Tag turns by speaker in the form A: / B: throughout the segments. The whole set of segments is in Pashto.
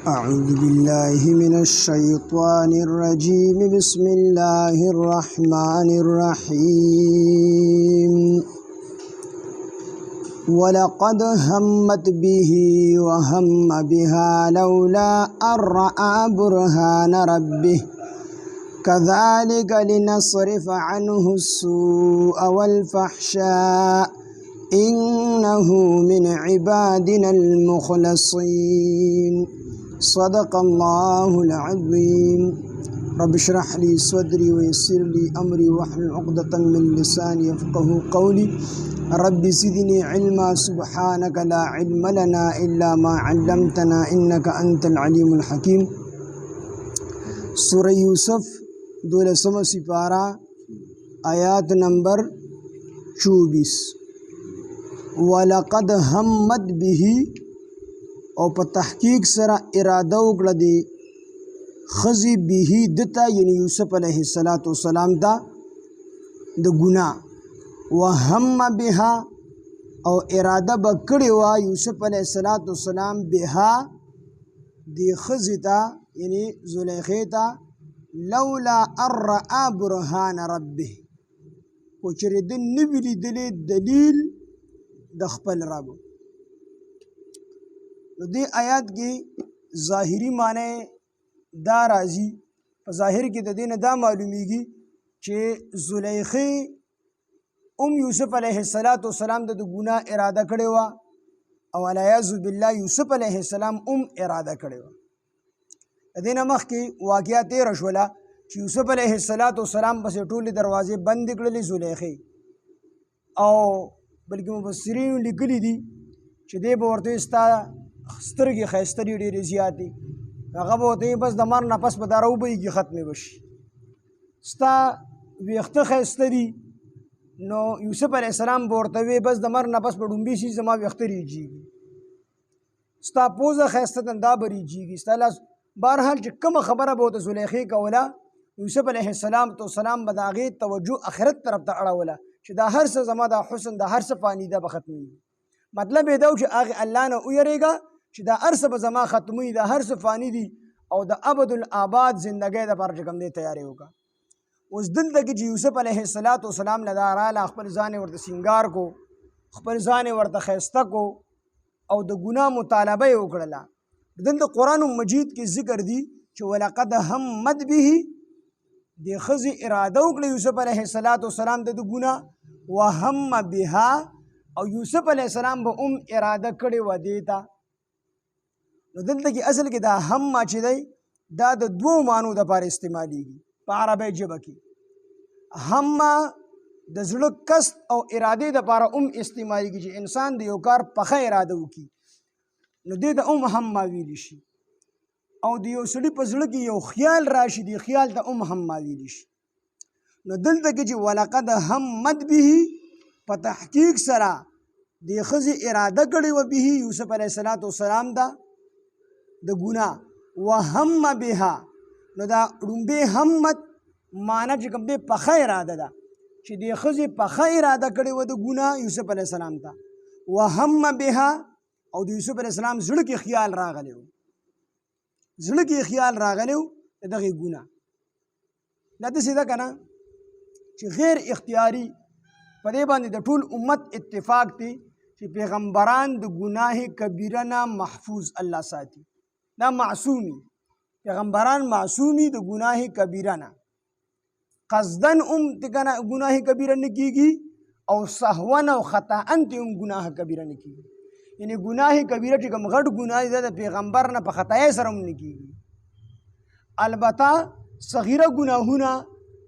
A: أعوذ بالله من الشيطان الرجيم بسم الله الرحمن الرحيم ولقد همت به وهم بها لولا أن رأى برهان ربه كذلك لنصرف عنه السوء والفحشاء إنه من عبادنا المخلصين صدق الله العظيم رب اشرح لي صدري ويسر لي أمري واحلل عقدة من لساني يفقهوا قولي رب زدني علما سبحانك لا علم لنا إلا ما علمتنا إنك أنت العليم الحكيم سورة یوسف 12 سپارہ آیات نمبر 24 ولقد همت به او په تحقیق سره اراده وکړه دی خزی به دتا یعنی یوسف علیه السلام دا د ګناه وهم بها او اراده بکړی وا یوسف علیه السلام بها دی خزی تا یعنی زلیخی تا لولا ارعا برهان ربه کو چرې د نوی لیدلی دلیل د خپل رب نو دې آیات کې ظاهری معنی دا راځي په ظاهر کې د دې نه دا معلومیږي چې زلیخی یوسف علیه السلام د ګناه اراده کړې وه او علیاذ بالله یوسف علیه السلام اراده کړې وه د دې نه مخکې واقعه تېره شوله چې یوسف علیه السلام پسې ټولې دروازې بندې کړلې زلیخی او بلکې مفسرینو لیکلي دي چې دی به ورته ستا سترګې ښایسته دي ډېرې زیاتې هغه به ورته بس د مر نه پس به دا راوبهیږي ختمې به شي ستا ویښته ښایسته دي نو یوسف علیه السلام به ورته وی بس د مر نه پس به ډومبي شي زما ویښته ریجېږي ستا پوزه ښایسته ده دا به ریجېږي ستا لاس بهرحال چې کومه خبره به ورته زلیخې کوله یوسف علیه السلام به د هغې توجه آخرت طرف ته اړوله چې دا هر څه زما دا حسن دا هر څه فانی ده به ختمېږي مطلب یې دا و چې هغې الله نه ویرېږه چې دا هر څه به زما ختموي دا هر څه فانی دي او د ابدالآباد زندګۍ دپاره چې کوم دی تیاری وکړه اوس دلته کې چې یوسف علیه السلام نه دا راله خپل ځان یې ورته سینګار کو خپل ځان یې ورته ښایسته کو او د ګناه مطالبه یې وکړله دلته قرآن مجید کې ذکر دی چې ولقد همت به د ښځې اراده وکړه یوسف علیه السلام د ګناه وهم بها او یوسف علیه السلام به اراده کړې وه دې ته نو دلته کې اصل کې دا هم چې دی دا د دوو معنو دپاره استعمالیږي په عربی ژبه کې هم د زړه قصد او ارادې دپاره استعمالیږي چې انسان د یو کار پخه اراده وکړي نو دې ته هم ویلی شي او د یو سړي په زړه کې یو خیال راشي دی خیال ته هم ویلی شي نو دلته کې چې ولقد همت به په تحقیق سره د ښځې اراده کړې وه به یوسف علیه السلام ته د ګناه وهم بها نو دا ړومبې همت معنی چې کوم دی پخه اراده ده چې د ښځې پخه اراده کړې وه د ګناه یوسف علیه السلام ته وهم بها او د یوسف علیه السلام زړه کې خیال راغلی و زړه کې خیال راغلی و د دغې ګناه دا داسې ده که نه چې غیر اختیاري په دې باندې د ټول امت اتفاق دی چې پیغمبران د ګناه کبیره نه محفوظ الله ساتي دا معصومي پیغمبران معصومي د ګناه کبیره نه قصدن ګناه کبیره نه کیږي او سهوا او خطا ته ګناه کبیره نه کیږي یعنی ګناه کبیره چې کوم غټ ګناه دی د پیغمبر نه په خطا سره هم نه کیږي البته صغیره ګناهونه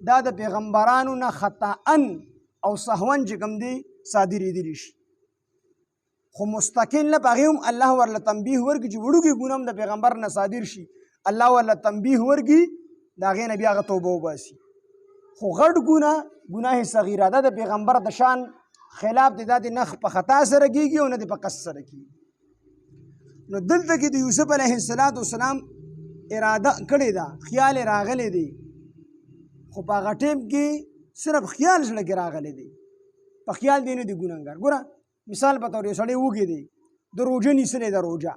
A: دا د پیغمبرانو نه خطا او سهوا چې کوم دی صادرېدلی شي خو مستقل نه په هغې هم الله ورله تنبیه ورکړي چې وړوکې ګناه هم د پیغمبر نه صادر شي الله ورله تنبیه ورکړي د هغې نه بیا هغه توبه وباسي خو غټ ګناه صغیره دا د پیغمبر د شان خلاف دی دا د نه په خطا سره کېږي او نه د په قصد سره کېږي نو دلته کې د یوسف علیه السلام اراده کړې ده خیال یې راغلی دی خو په هغه ټیم کې صرف خیال زړه کې راغلی دی په خیال دی نه دی ګنهګار ګوره مثال په طور یو سړی وږی دی د روژه نیسلی ده روژه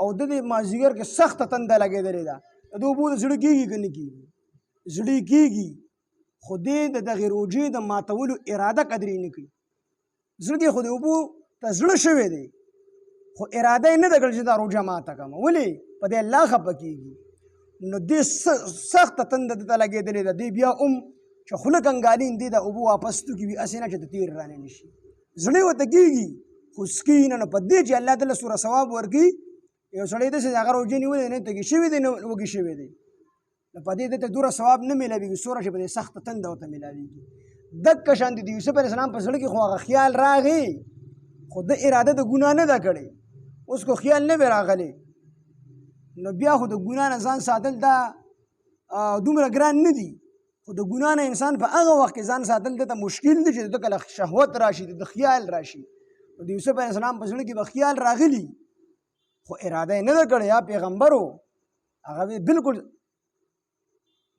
A: او د دې مازدیګر کې سخته تنده لګېدلې ده د اوبو د زړه کېږي که نه کېږي زړه کېږي خو دې د دغې روژې د ماتولو اراده قدرې نه کوي زړه کې خو د اوبو ته زړه شوی دی خو اراده یې نه ده کړې چې دا روژه ماته کړمه ولې په دې الله خفه کېږي نو دې سخته تنده دته لګېدلې ده دې بیا چې خوله کنګالین دې د اوبو واپس تو کې وي هسې نه چې د تېر رانه نه شي زړه یې ورته کېږي خو څکي نه نو په دې چې الله تعالی سوره ثواب ورکړي یو سړی داسې هغه روژې نیولې نه تږي شوی دی نه وږي شوی دی نو په دې ته دومره ثواب نه میلاوېږي څومره چې په دې سخته تنده ورته میلاوېږي دقه شان د یوسف علیه السلام په زړه کې خو هغه خیال راغی خو د اراده د ګناه نه ده کړې اوس کو خیال نه وی راغلی نو بیا خو د ګناه نه ځان ساتل دا دومره ګران نه دي خو د ګناه نه انسان په هغه وخت کې ځان ساتل دته مشکل دی چې د کله شهوت راشي د خیال راشي د یوسف علیه السلام په زړه کې به خیال راغلی خو اراده یې نه ده کړې یا پیغمبرو هغه بالکل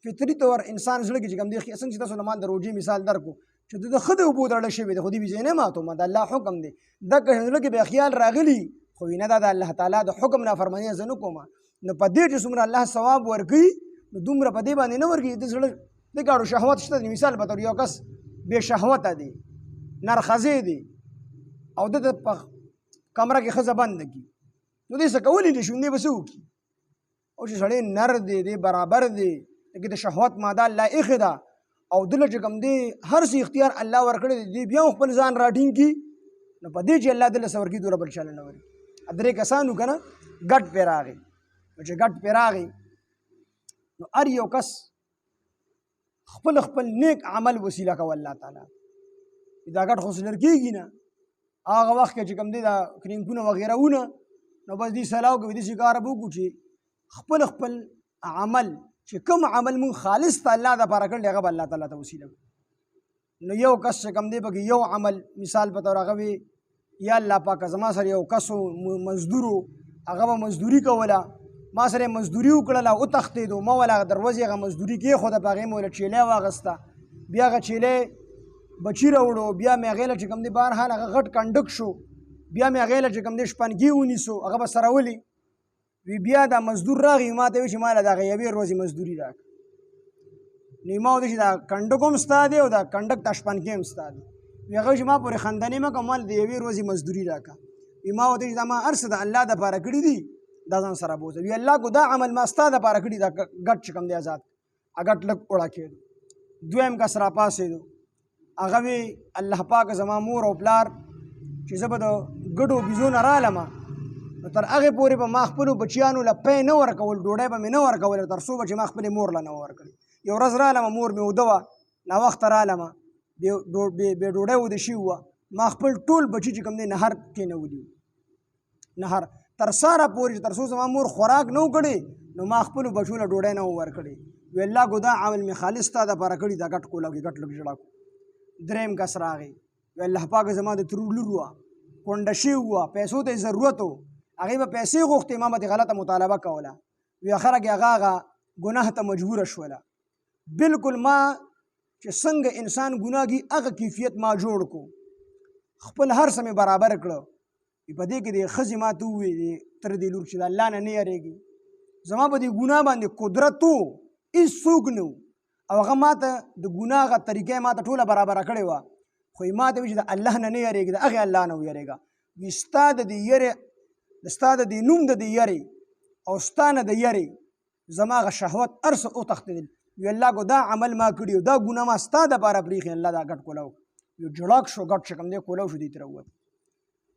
A: فطري طور انسان زړه کې چې کوم دی څنګه چې تاسو لمان د روژې مثال درکو چې د ښه د اوبو تړلی شوی دی خو دې ویزې نه ماتومه د الله حکم دی دغه زړه کې به خیال راغلی خو وینه دا د الله تعالی د حکم نافرماني زه نه کومه نو په دې چې څومره الله ثواب ورکوي نو دومره په دې باندې نه ورکوي د زړه د ګاډو شهوت شته مثال به طور یو کس بې شهوته دی نرخزی دی او د په کمره کې ښځه بنده کړي نو دې څه کولی نه شي دې به څه وکړي او چې سړی نر دی دی برابر دی کې د شهوت ماده الله ایښې ده او دله چې کوم دی هر څه اختیار الله ورکړی دی بیا هم خپل ځان راټینګ کړي نو په دې چې الله دله څه ورکړي دومره بل چاله نه ورکړي درې کسانو که نه ګډ پرې راغی نو چې ګډ پرې راغی نو هر یو کس خپل نیک عمل وسیله کوه الله تعالی دا ګډ خو سلر کېږي نه هغه وخت کې چې کوم دی دا کرینکونه وغیره ونه نو بس دې سلاو کوي داسې کار به وکړو چې خپل عمل چې کوم عمل مونږ خالص ته الله دپاره کړلی هغه به الله تعالی ته وسیله کړو نو یو کس چې کوم دی پکې یو عمل مثال په طور هغه وي یا الله پاکه زما سره یو کس مزدور هغه به مزدوري کوله ما سره مزدوري وکړله وتښتېدو ما ول هغه دروازې هغه مزدوري کېښوده په هغې مې وله چیلی واغسته بیا هغه چیلی بچي راوړو بیا مې هغې له چې کوم دی بهرحال هغه غټ کنډک شو بیا مې هغې له چې کوم دی شپنګي ونیسو هغه به سره ولي وی بیا دا مزدور راغی ما ته وی چې ماله دغه یوې ورځې مزدوري راکړه نو ما ورته چې دا کنډک هم ستا دی او دا کنډک دا شپنکۍ هم ستا دی وی هغه چې ما پورې خندنې مه کوه ماله د یوې ورځې مزدوري راکړه وی ما ورته چې دا ما هر څه د الله دپاره کړي دي دا ځان سره بوځه وی الله کو دا عمل ما ستا دپاره کړي دا ګټ چې کوم دی آزاد ګټ لږ وړه کېدو دویم کس راپاڅېدو هغه وی الله پاک زما مور او پلار چې زه به د ګډو بیزو نه رالمه نو تر هغې پورې به ما خپلو بچیانو له پی نه ورکول ډوډۍ به مې نه ورکول تر څو به چې ما خپلې مور له نه ورکړې یو ورځ رالمه مور مې اوده وه ناوخته رالمه بې ډوډۍ اوده شوي وه ما خپل ټول بچي چې کوم دی نهر کېنولي وو نهر تر ساره پورې چې تر څو زما مور خوراک نه و کړی نو ما خپلو بچو له ډوډۍ نه و ورکړې وی الله کو دا عمل مې خالص ستا دپاره کړي دا ګټ کوله کې ګټ لږ ژړا کو دریم کس راغی وی الله پاک زما د ترور لور وه کونډه شوي وه پیسو ته یې ضرورت و هغې به پیسې غوښتې ما به د غلطه مطالبه کوله وی اخره کې هغه ګناه ته مجبوره شوله بالکل ما چې څنګه انسان ګناه کي هغه کیفیت ما جوړ کو خپل هر څه مې برابر کړه په دې کې د ښځې ما ته وویې تر دې لور چې د الله نه یېرېږي زما په دې ګناه باندې قدرت و هېڅوک نه و او هغه ما ته د ګناه هغه طریقه ما ته ټوله برابره کړې وه خو یې ما ته وایي چې د الله نه یېرېږي د هغې الله نه ویېرېږه وي ستا د دې یېرې ستا د دې نوم د دې یېرې او ستا نه د یېرې زما هغه شهوت هر څه وتښتېدل وي الله کو دا عمل ما کړي او دا ګناه ما ستا دپاره پرېښي الله دا ګټ کولاو یو جړک شو ګټ چې کوم دی کولاو شو دې ته راووت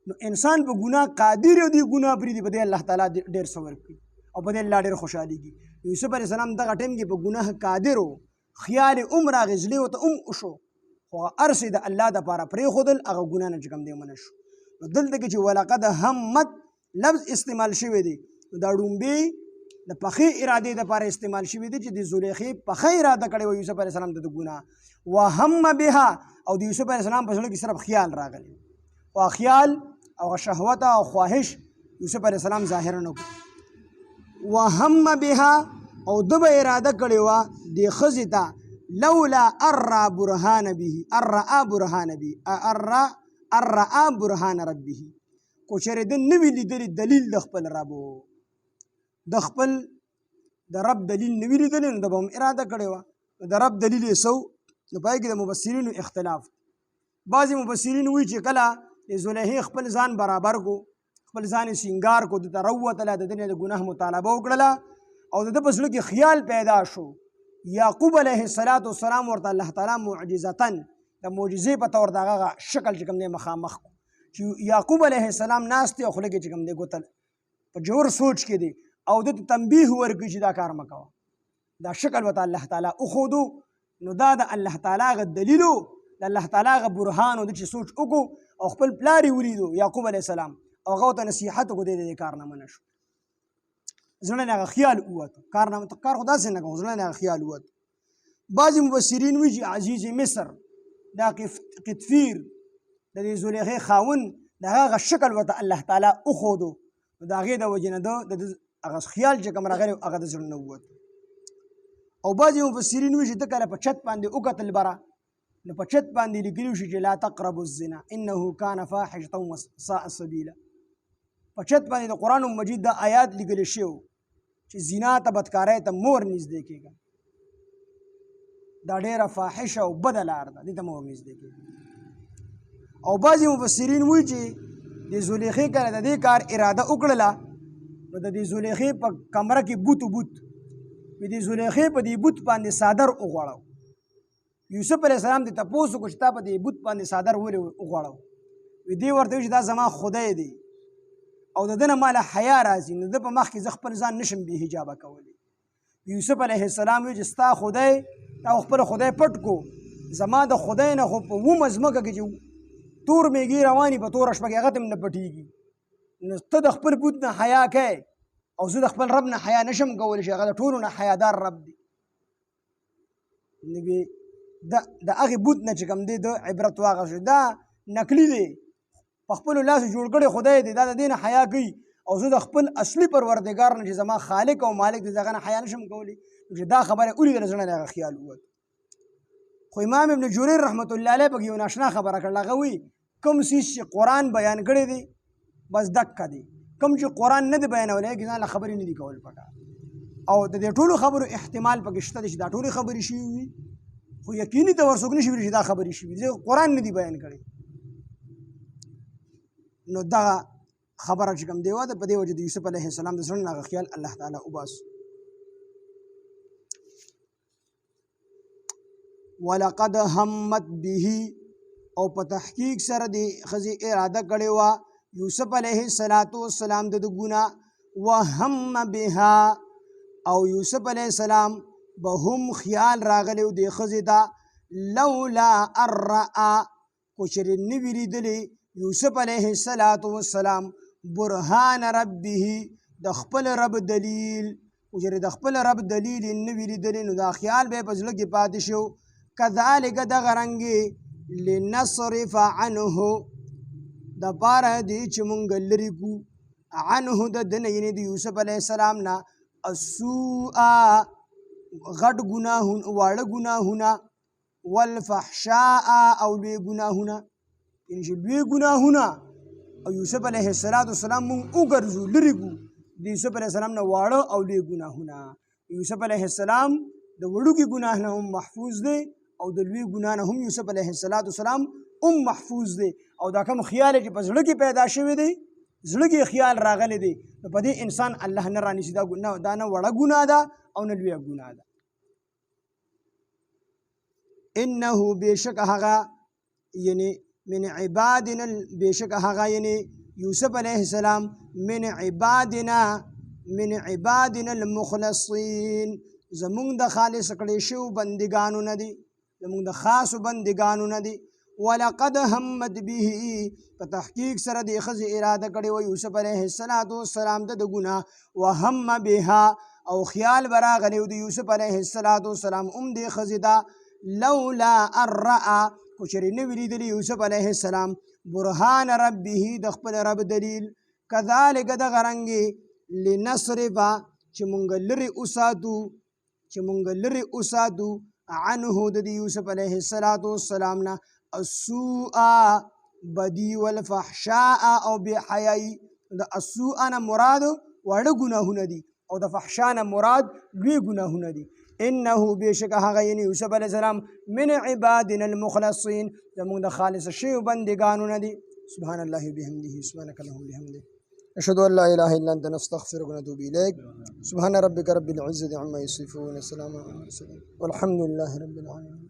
A: نو انسان په ګناه قادر او دې ګناه پرېږدي په دې الله تعالی ډېر څه ورکړي او په دې الله ډېر خوشحالېږي یوسف علیه السلام دغه ټایم کې په ګناه قادر و خیال یې هم راغی زړه ورته هم وشو خو هر څه د الله دپاره پرېښودل هغه ګناه نه چې کوم دی منع شو نو دلته کې چې ولقد همت لفظ استعمال شوی دی دا ډومبې د پخې ارادې دپاره استعمال شوی دی چې د زلیخې پخه اراده کړې وه یوسف علیه السلام ته د ګناه وهم بها او د یوسف علیه السلام په زړه کې صرف خیال راغلی او خیال او شهوت او خواهش یوسف علیه السلام ظاهره نه کړو وهم بها او ده به اراده کړې وه دې ښځې ته لولا ارى برهان به ارى برهان ربه کو چېرې ده نه وي لیدلي دلیل د خپل رب د خپل د رب دلیل نه وي لیدلی نو د به هم اراده کړې وه. د رب دلیل یې څه نو په هغې کې د مفسرینو اختلاف. بعضې مفسرین وایي چې کله د زلیخې خپل ځان برابر کو، خپل ځان یې سینګار کو، دته راووتله، د ده نه د ګناه مطالبه وکړله او د ده په زړه کې خیال پیدا شو. یعقوب علیه السلام ورته الله تعالی معجزتاً د معجزې په طور د هغه شکل چې کوم دی مخامخ کو چې یعقوب علیه السلام ناست دی او خوله کې چې کوم دی ګوتل په جوړ سوچ کې دی او ده ته تنبیه ورکړي چې دا کار مه کوه. دا شکل ورته الله تعالی وښودو. نو دا د الله تعالی هغه دلیلو، د الله تعالی هغه برهان و، ده چې سوچ وکړو او خپل پلار یې ولیدو یعقوب علیه السلام او هغه ورته نصیحت وکړو، دی د دې کار نه منع شو. زړه نه هغه خیال ووتو، کار خو داسې نه کوم، زړه نه هغه خیال ووتو. بعضې مفسرین وایي چې عزیز مصر دا قطفیر د دې زلیخې خاوند د هغه شکل ورته الله تعالی وښودو، نو د هغې د وجې نه ده د هغه خیال چې کوم راغلی هغه د زړه نه ووتو. او بعضې مفسرین وایي چې ده کله په چت باندې وکتل بره، نو په چت باندې لیکلي شي چې لا تقربوا الزنا انه کان فاحشة وساء سبیلا. په چت باندې د قرآن مجید دا آیات لیکلی شوی و چې زنا ته بدکارۍ ته مور نږدې کېږه، دا ډېره فاحشه او بده لار ده، دې ته مور نږدې کېږي. او بعضې مفسرین وایي چې د زلیخې کله د دې کار اراده وکړله نو د دې زلیخې په کمره کې بوت وي، د زلیخې په دې بوت باندې څادر وغوړو. یوسف علیه السلام دې تپوس وکړو چې تا په دې بوت باندې څادر ولې وغوړو؟ دې ورته وایي چې دا زما خدای دی او د ده نه ماله حیا راځي، نو ده په مخ کې زه خپل ځان نشم بې حجابه کولی. یوسف علیه السلام وایي چې ستا خدای تا خپل خدای پټ کو، زما د خدای نه خو په ومه ځمکه کې چې تور میږي رواني په توره شپه کې هغه ته هم نه پټېږي، نو ته د خپل بوت نه حیا کوې او زه د خپل رب نه حیا نشم کولی چې هغه د ټولو نه حیادار رب دی. نو د هغې بوت نه چې کوم دی د عبرت واخیستو، دا نقلي دی، په خپلو لاسو جوړ کړی خدای دی، دا د دې نه حیا کوي او زه د خپل اصلي پروردګار نه چې زما خالق او مالک دی د هغه نه حیا نشم کولی. چې دا خبره ولیدله زړه نه هغه خیال ووت. خو امام ابن جریر رحمت الله علیه پکې یو ناشنا خبره کړله. هغه وایي کوم څیز چې قرآن بیان کړی دی بس دقه دی، کوم چې قرآن نه دی بیانولی هغې ځان له خبرې نه دي کول پکار، او د دې ټولو خبرو احتمال پکې شته دی چې دا ټولې خبرې شوي وي، خو یقیني طور څوک نه شي ویلی چې دا خبرې شوي دي، قرآن نه دی بیان کړی. نو دغه خبره چې کوم دی وه په دې وجه د یوسف علیه السلام د زړه نه هغه خیال الله تعالی وباسو. ولقد همت به او په تحقیق سره د ښځې اراده کړې وه یوسف علیه السلام د ګناه، وهم بها او یوسف علیه السلام به هم خیال راغلی و دې ښځې ته، لولا ان رأى کو چېرې نه وي لیدلی یوسف علیه السلام برهان ربه د خپل رب دلیل، کو چېرې د خپل رب دلیل یې نه وي لیدلی نو دا خیال به یې په زړه کې پاتې شو. کذلک دغه رنګې لنصرف عنه دپاره دی چې مونږ لرې کړو عنه د ده نه یعنې د یوسف علیه السلام نه السوء غټ ګناهونه واړه ګناهونه والفحشاء او لوی ګناهونه، یعنې چې لوی ګناهونه او یوسف علیه السلام مونږ وګرځو لرې کړو د یوسف علیه السلام نه واړه او لوی ګناهونه. یوسف علیه السلام د وړوکي ګناه نه هم محفوظ دی او د لوی ګناه نه هم یوسف علیه السلام هم محفوظ دی. او دا کوم خیال چې په زړه کې پیدا شوی دی، زړه کې خیال راغلی دی، نو په دې انسان الله نه رانیسي، دا نه وړه ګناه ده او نه لویه ګناه ده. انه بېشک هغه یعنې من عبادنا، بېشک هغه یعنې یوسف علیه السلام من عبادنا المخلصین زمونږ د خالص کړی شوو بندګانو نه دي، زمونږ د خاصو بندګانو نه دي. ولقد همت به په تحقیق سره دې ښځې اراده کړې وه یوسف علیه السلام ته د ګناه، وهم بها او خیال به راغلی و د یوسف علیه السلام دې ښځې ته، لولا ان رأى کو چېرې نه وي لیدلي یوسف علیه السلام برهان ربه د خپل رب دلیل. کذلک دغه رنګې لنصرف چې مونږ لرې وساتو عنه د یوسف علیه السلام نه السوء بدی والفحشاء او بحیايي. د السوء نه مراد واړه ګناهونه دي او د فحشا نه مراد لوی ګناهونه دي. انه بېشکه هغه یعنې یوسف علیه السلام من عبادنا المخلصین زموږ د خالص شویو بندګانو نه دي. سبحان الله وبحمده سبحانك اللهم وبحمدك أشهد أن لا إله إلا أنت نستغفرك ونتوب إليك. سبحان ربك رب العزة عما يصفون وسلام على المرسلين والحمد لله رب العالمين.